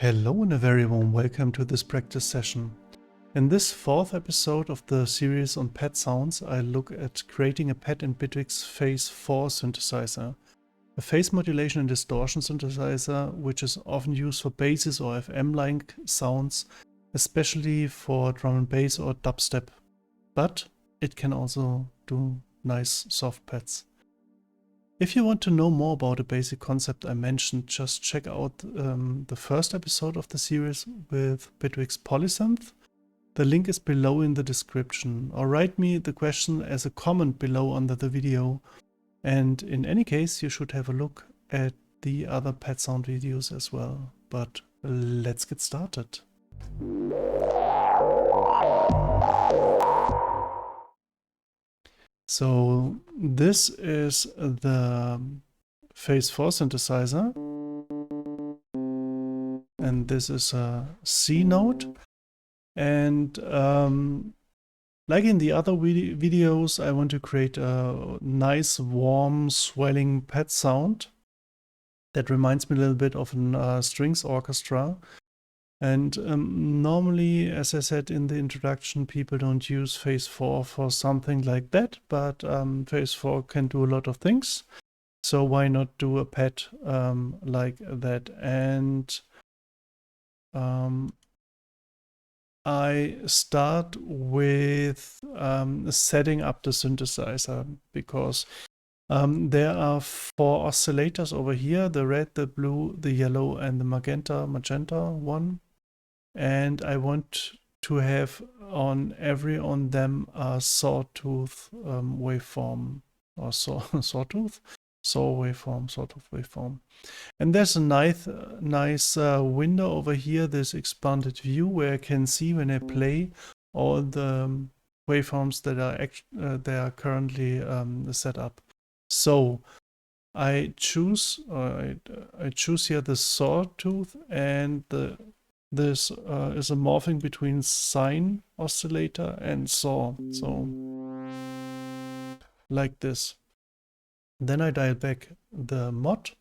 Hello and a very warm welcome to this practice session. In this fourth episode of the series on pad sounds, I look at creating a pad in Bitwig's Phase-4 synthesizer, a phase modulation and distortion synthesizer which is often used for basses or FM-like sounds, especially for drum and bass or dubstep, but it can also do nice soft pads. If you want to know more about the basic concept I mentioned, just check out the first episode of the series with Bitwig's polysynth. The link is below in the description, or write me the question as a comment below under the video. And in any case, you should have a look at the other pad sound videos as well. But let's get started. So this is the Phase-4 synthesizer, and this is a C note. And like in the other videos, I want to create a nice, warm, swelling pad sound that reminds me a little bit of a strings orchestra. And normally, as I said in the introduction, people don't use Phase-4 for something like that, but Phase-4 can do a lot of things. So why not do a pad like that? And I start with setting up the synthesizer because there are 4 oscillators over here, the red, the blue, the yellow, and the magenta one. And I want to have on every on them a sawtooth waveform, or sawtooth waveform. And there's a nice window over here, this expanded view, where I can see when I play all the waveforms that are currently set up. So I choose here the sawtooth, and this is a morphing between sine oscillator and saw, so like this. Then I dial back the mod.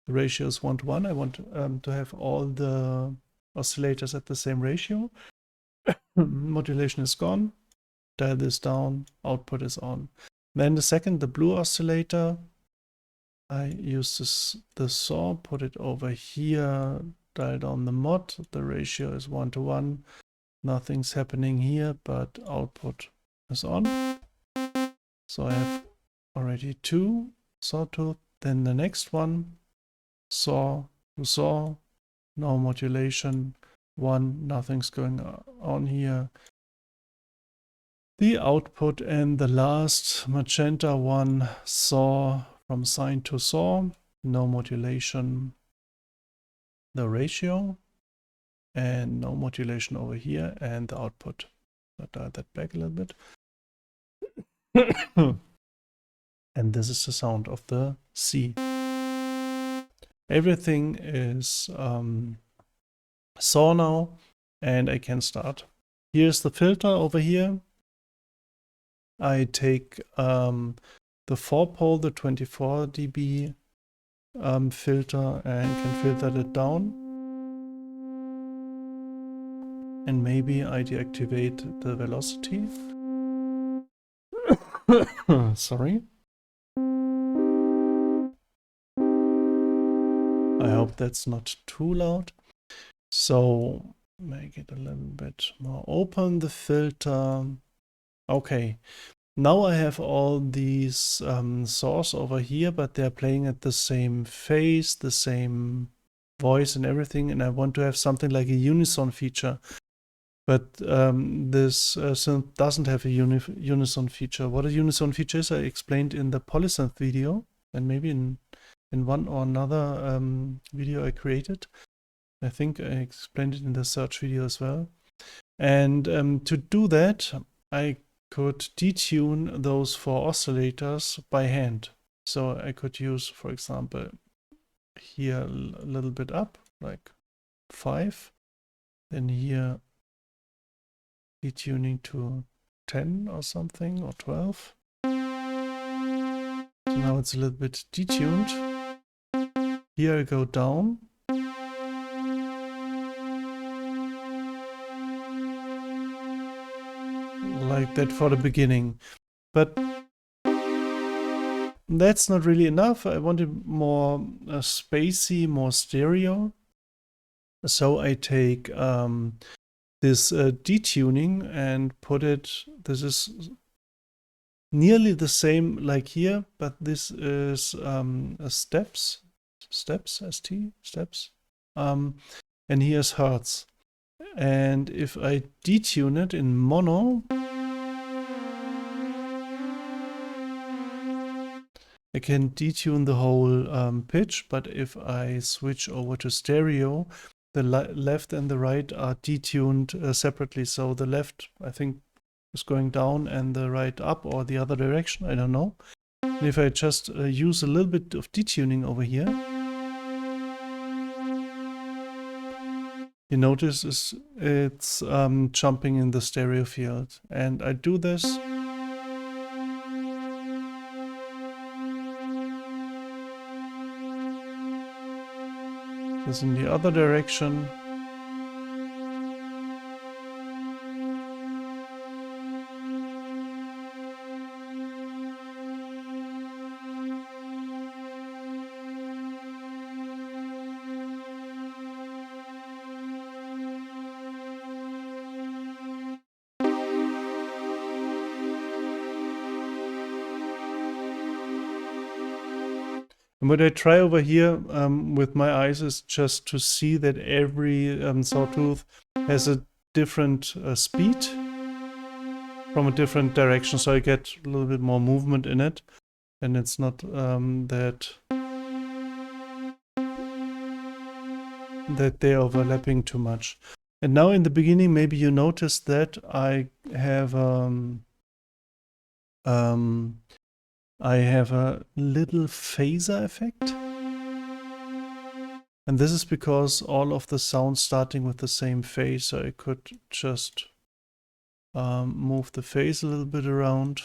The ratio is 1:1. I want to have all the oscillators at the same ratio. Modulation is gone. Dial this down. Output is on. Then the blue oscillator. I use the saw, put it over here. Dial down the mod, the ratio is 1:1. Nothing's happening here, but output is on. So I have already 2 sawtooth. Then the next one, saw to saw, no modulation, 1, nothing's going on here. The output, and the last magenta one, saw from sine to saw, no modulation. The ratio, and no modulation over here, and the output. I'll dial that back a little bit. And this is the sound of the C. Everything is saw now, and I can start. Here's the filter over here. I take the 4-pole, the 24 dB filter, and can filter it down. And maybe I deactivate the velocity. Sorry. I hope that's not too loud. So make it a little bit more open, the filter. Okay. Now I have all these saws over here, but they're playing at the same phase, the same voice and everything, and I want to have something like a unison feature. But this synth doesn't have a unison feature. What a unison feature is, I explained in the polysynth video, and maybe in one or another video I created. I think I explained it in the search video as well. And to do that, I could detune those 4 oscillators by hand. So I could use, for example, here a little bit up, like 5. Then here detuning to 10 or something, or 12. So now it's a little bit detuned. Here I go down. like that for the beginning. But that's not really enough. I wanted more spacey, more stereo. So I take this detuning and put it, this is nearly the same like here, but this is a steps, ST, steps. And here's hertz. And if I detune it in mono, I can detune the whole pitch, but if I switch over to stereo, the left and the right are detuned separately. So the left, I think, is going down and the right up, or the other direction, I don't know. And if I just use a little bit of detuning over here, you notice it's jumping in the stereo field. And I do this. This in the other direction. And what I try over here with my eyes is just to see that every sawtooth has a different speed from a different direction, so I get a little bit more movement in it, and it's not that they're overlapping too much. And now in the beginning, maybe you noticed that I have a little phaser effect. And this is because all of the sounds starting with the same phase, so I could just move the phase a little bit around.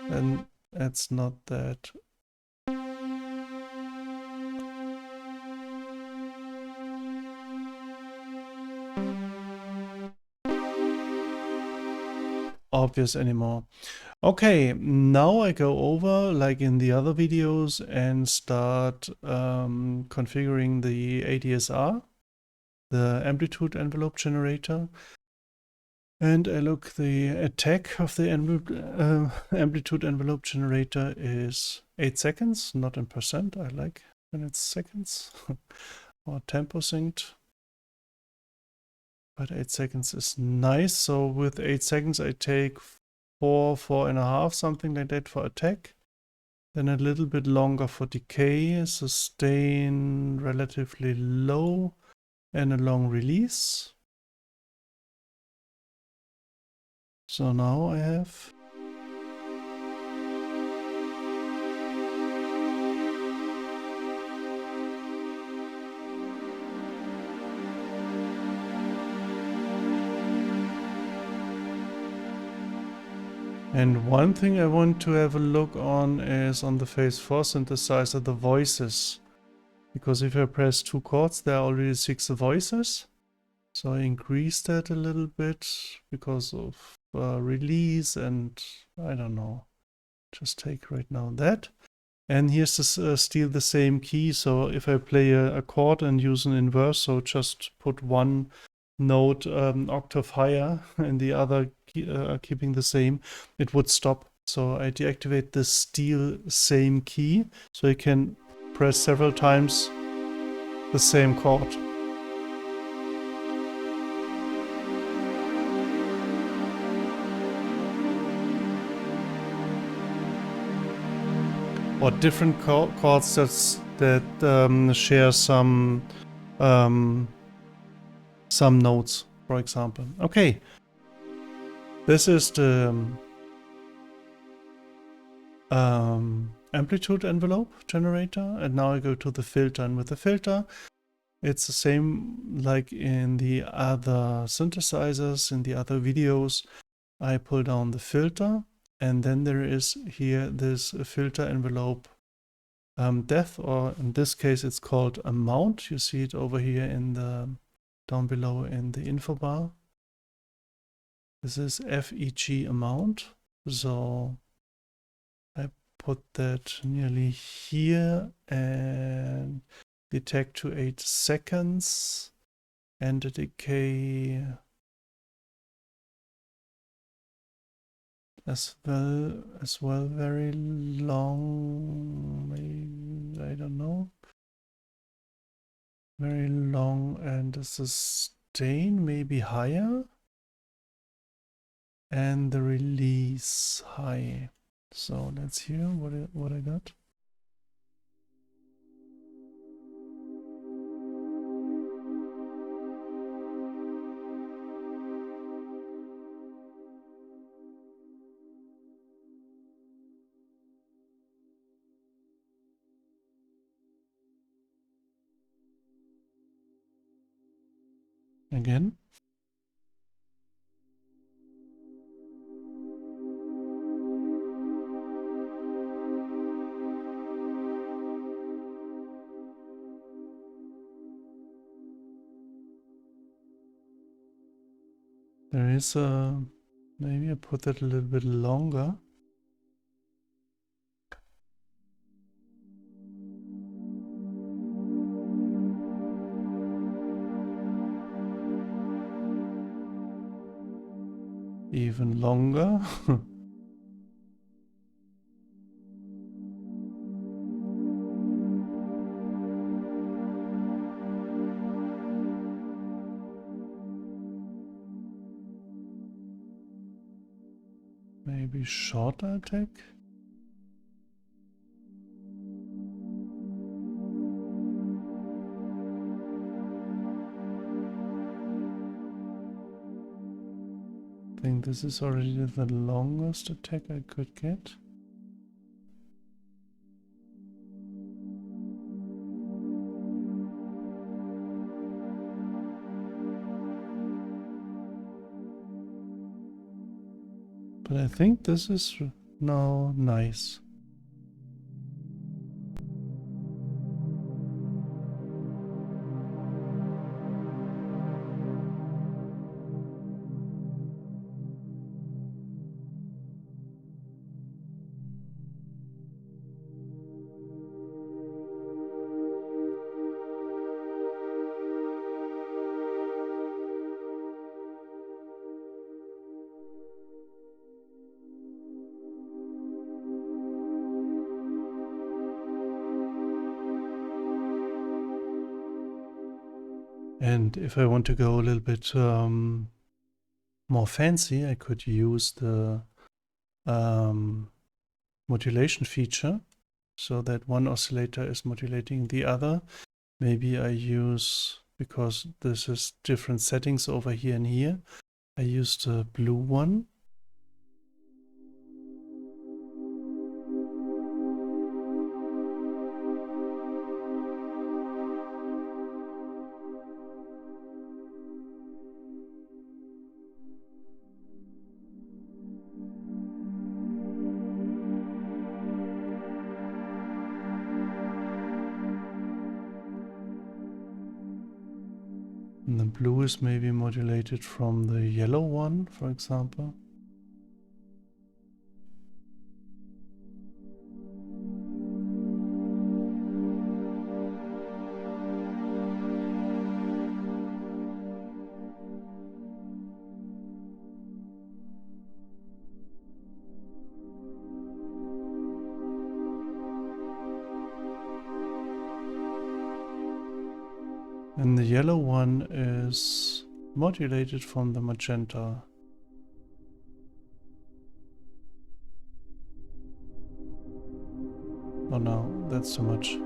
And it's not that obvious anymore. Okay, now I go over, like in the other videos, and start configuring the ADSR, the amplitude envelope generator. And I look, the attack of the amplitude envelope generator is 8 seconds, not in percent. I like when it's seconds or tempo synced. But 8 seconds is nice. So with 8 seconds, I take 4.5, something like that for attack. Then a little bit longer for decay, sustain relatively low, and a long release. So now I have and one thing I want to have a look on is on the Phase-4 synthesizer, the voices. Because if I press 2 chords, there are already 6 voices. So I increase that a little bit because of release and I don't know. Just take right now that. And here's this still the same key. So if I play a chord and use an inverse, so just put one note octave higher and the other keeping the same, it would stop. So I deactivate the still same key so I can press several times the same chord. Or different chords that share some notes, for example. Okay, this is the amplitude envelope generator, and now I go to the filter, and with the filter it's the same like in the other synthesizers, in the other videos. I pull down the filter, and then there is here this filter envelope depth, or in this case it's called amount. You see it over here in the down below in the info bar. This is FEG amount. So I put that nearly here and detect to 8 seconds and a decay as well very long, maybe, I don't know, very long, and the sustain maybe higher and the release high. So let's hear what I got. Again. There is a, maybe I put that a little bit longer. Even longer. Maybe shorter attack. I think this is already the longest attack I could get. But I think this is now nice. And if I want to go a little bit more fancy, I could use the modulation feature so that one oscillator is modulating the other. Maybe I use, because this is different settings over here and here, I use the blue one. And the blue is maybe modulated from the yellow one, for example. And the yellow one is modulated from the magenta. Oh no, that's too much.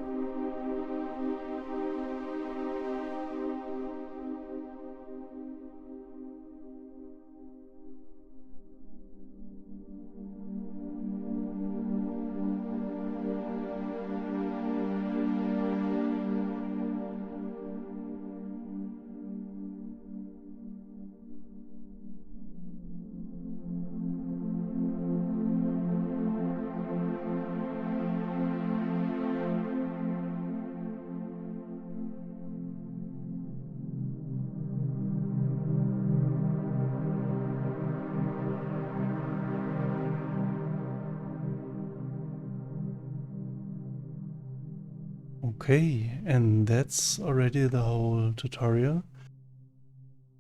Okay, and that's already the whole tutorial.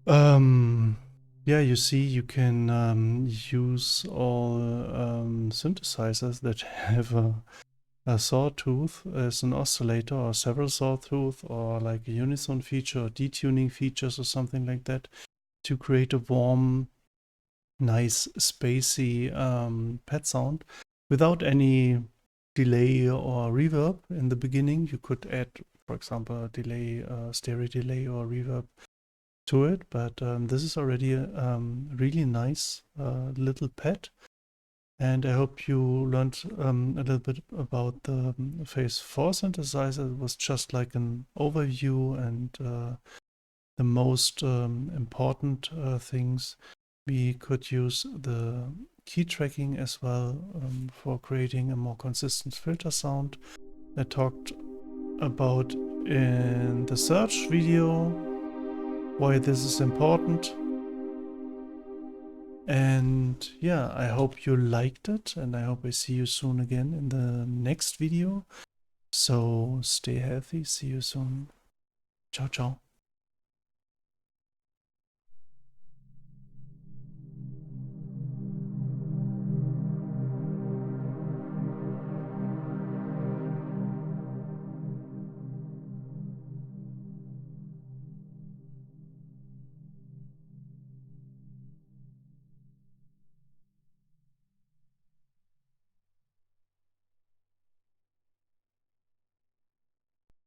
Yeah, you see, you can use all synthesizers that have a sawtooth as an oscillator, or several sawtooth, or like a Unison feature or detuning features or something like that, to create a warm, nice, spacey pad sound without any delay or reverb in the beginning. You could add, for example, a delay, stereo delay or reverb to it, but this is already a really nice little pad. And I hope you learned a little bit about the Phase-4 synthesizer. It was just like an overview, and the most important things. We could use the key tracking as well for creating a more consistent filter sound. I talked about in the search video why this is important. And yeah, I hope you liked it, and I hope I see you soon again in the next video. So stay healthy, see you soon. Ciao, ciao.